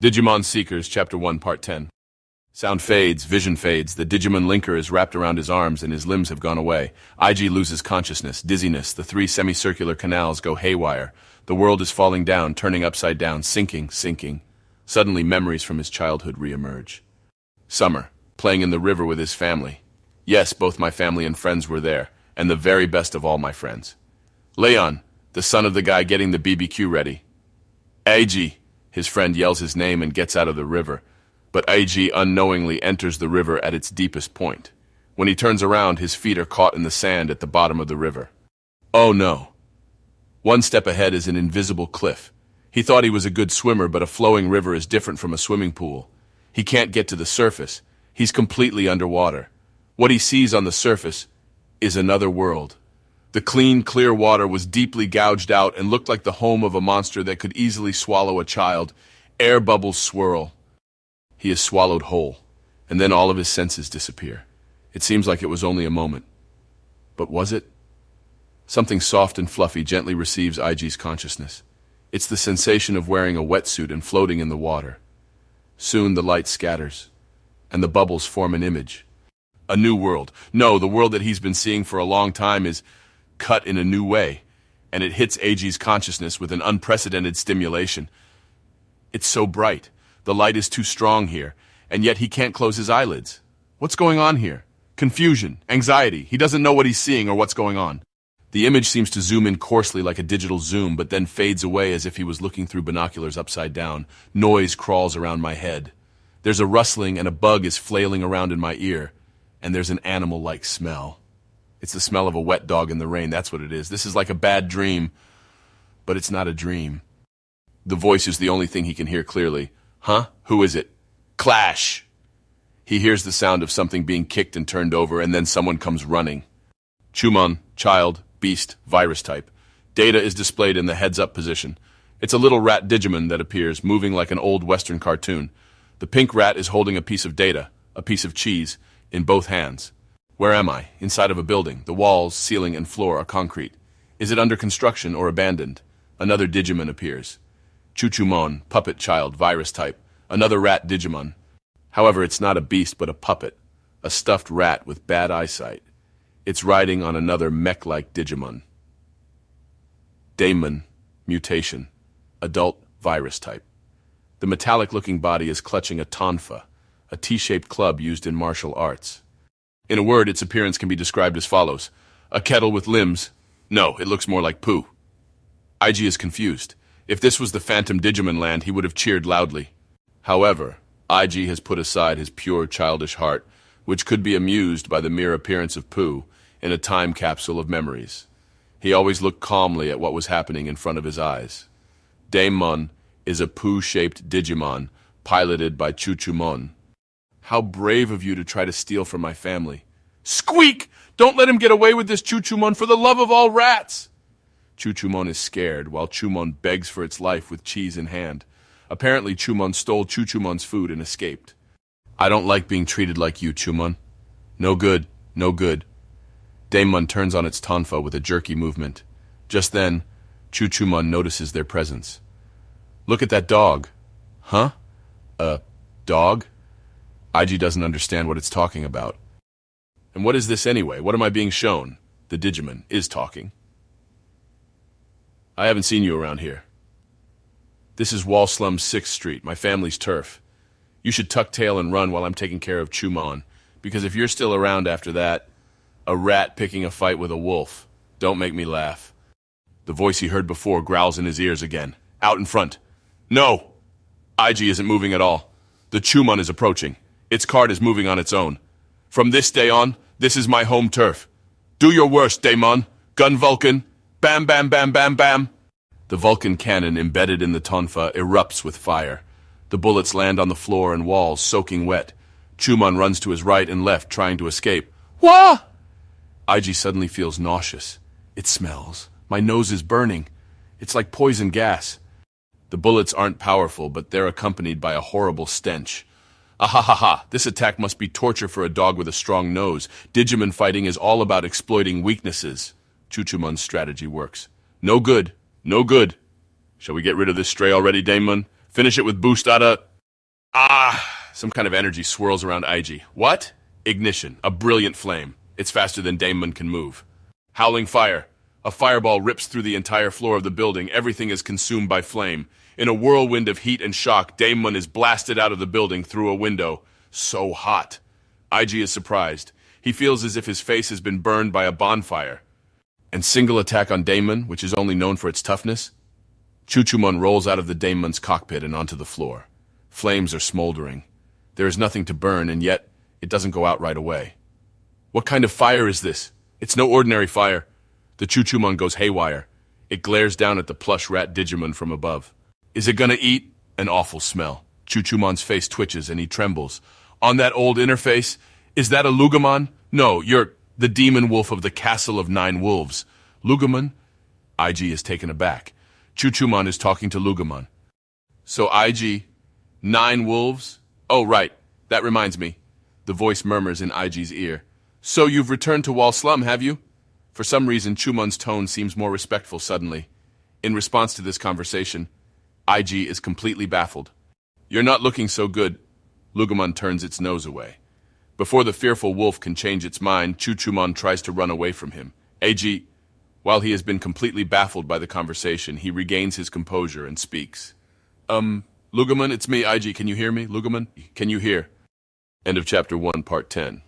Digimon Seekers, Chapter 1, Part 10. Sound fades, vision fades, the Digimon linker is wrapped around his arms and his limbs have gone away. IG loses consciousness, dizziness, the three semicircular canals go haywire. The world is falling down, turning upside down, sinking. Suddenly memories from his childhood reemerge. Summer, playing in the river with his family. Yes, both my family and friends were there, and the very best of all my friends. Leon, the son of the guy getting the BBQ ready. IG, his friend yells his name and gets out of the river. But IG unknowingly enters the river at its deepest point. When he turns around, his feet are caught in the sand at the bottom of the river. Oh no. One step ahead is an invisible cliff. He thought he was a good swimmer, but a flowing river is different from a swimming pool. He can't get to the surface. He's completely underwater. What he sees on the surface is another world. The clean, clear water was deeply gouged out and looked like the home of a monster that could easily swallow a child. Air bubbles swirl. He is swallowed whole, and then all of his senses disappear. It seems like it was only a moment. But was it? Something soft and fluffy gently receives IG's consciousness. It's the sensation of wearing a wetsuit and floating in the water. Soon the light scatters, and the bubbles form an image. A new world. No, the world that he's been seeing for a long time is cut in a new way, and it hits IG's consciousness with an unprecedented stimulation. It's so bright. The light is too strong here, and yet he can't close his eyelids. What's going on here? Confusion, anxiety. He doesn't know what he's seeing or what's going on. The image seems to zoom in coarsely like a digital zoom, but then fades away as if he was looking through binoculars upside down. Noise crawls around my head. There's a rustling and a bug is flailing around in my ear, and there's an animal-like smell. It's the smell of a wet dog in the rain, that's what it is. This is like a bad dream, but it's not a dream. The voice is the only thing he can hear clearly. Huh? Who is it? Clash! He hears the sound of something being kicked and turned over, and then someone comes running. Chumon, child, beast, virus type. Data is displayed in the heads-up position. It's a little rat Digimon that appears, moving like an old Western cartoon. The pink rat is holding a piece of data, a piece of cheese, in both hands. Where am I? Inside of a building. The walls, ceiling, and floor are concrete. Is it under construction or abandoned? Another Digimon appears. Chuchumon, puppet child, virus type. Another rat Digimon. However, it's not a beast but a puppet. A stuffed rat with bad eyesight. It's riding on another mech-like Digimon. Daemon, mutation. Adult, virus type. The metallic-looking body is clutching a tonfa, a T-shaped club used in martial arts. In a word, its appearance can be described as follows. A kettle with limbs. No, it looks more like poo. IG is confused. If this was the Phantom Digimon land, he would have cheered loudly. However, IG has put aside his pure childish heart, which could be amused by the mere appearance of poo in a time capsule of memories. He always looked calmly at what was happening in front of his eyes. Daemon is a poo-shaped Digimon, piloted by Chuchumon. How brave of you to try to steal from my family. Squeak! Don't let him get away with this, Chuchumon, for the love of all rats! Chuchumon is scared, while Chumon begs for its life with cheese in hand. Apparently, Chumon stole Chuchumon's food and escaped. I don't like being treated like you, Chumon. No good, no good. Daemon turns on its tonfa with a jerky movement. Just then, Chuchumon notices their presence. Look at that dog. Huh? A dog? IG doesn't understand what it's talking about. And what is this anyway? What am I being shown? The Digimon is talking. I haven't seen you around here. This is Wall Slum 6th Street, my family's turf. You should tuck tail and run while I'm taking care of Chumon, because if you're still around after that, a rat picking a fight with a wolf, don't make me laugh. The voice he heard before growls in his ears again. Out in front. No! IG isn't moving at all. The Chumon is approaching. Its cart is moving on its own. From this day on, this is my home turf. Do your worst, Daemon. Gun Vulcan. Bam, bam, bam, bam, bam. The Vulcan cannon embedded in the tonfa erupts with fire. The bullets land on the floor and walls, soaking wet. Chumon runs to his right and left, trying to escape. Wah! IG suddenly feels nauseous. It smells. My nose is burning. It's like poison gas. The bullets aren't powerful, but they're accompanied by a horrible stench. Ahahaha, this attack must be torture for a dog with a strong nose. Digimon fighting is all about exploiting weaknesses. Chuchumon's strategy works. No good. No good. Shall we get rid of this stray already, Daemon? Finish it with Boostada? Some kind of energy swirls around IG. What? Ignition. A brilliant flame. It's faster than Daemon can move. Howling fire. A fireball rips through the entire floor of the building. Everything is consumed by flame. In a whirlwind of heat and shock, Daemon is blasted out of the building through a window. So hot. IG is surprised. He feels as if his face has been burned by a bonfire. And single attack on Daemon, which is only known for its toughness? Chuchumon rolls out of the Daemon's cockpit and onto the floor. Flames are smoldering. There is nothing to burn, and yet it doesn't go out right away. What kind of fire is this? It's no ordinary fire. The Chuchumon goes haywire. It glares down at the plush rat Digimon from above. Is it gonna eat? An awful smell. Chuchumon's face twitches and he trembles. On that old interface, is that a Lugumon? No, you're the demon wolf of the Castle of Nine Wolves. Lugumon? IG is taken aback. Chuchumon is talking to Lugumon. So IG, 9 wolves? Oh, right. That reminds me. The voice murmurs in IG's ear. So you've returned to Wall Slum, have you? For some reason, Chumon's tone seems more respectful suddenly. In response to this conversation, IG is completely baffled. You're not looking so good. Lugumon turns its nose away. Before the fearful wolf can change its mind, Chuchumon tries to run away from him. AG, while he has been completely baffled by the conversation, he regains his composure and speaks. Lugumon, it's me, IG. Can you hear me? Lugumon, can you hear? End of chapter 1, part 10.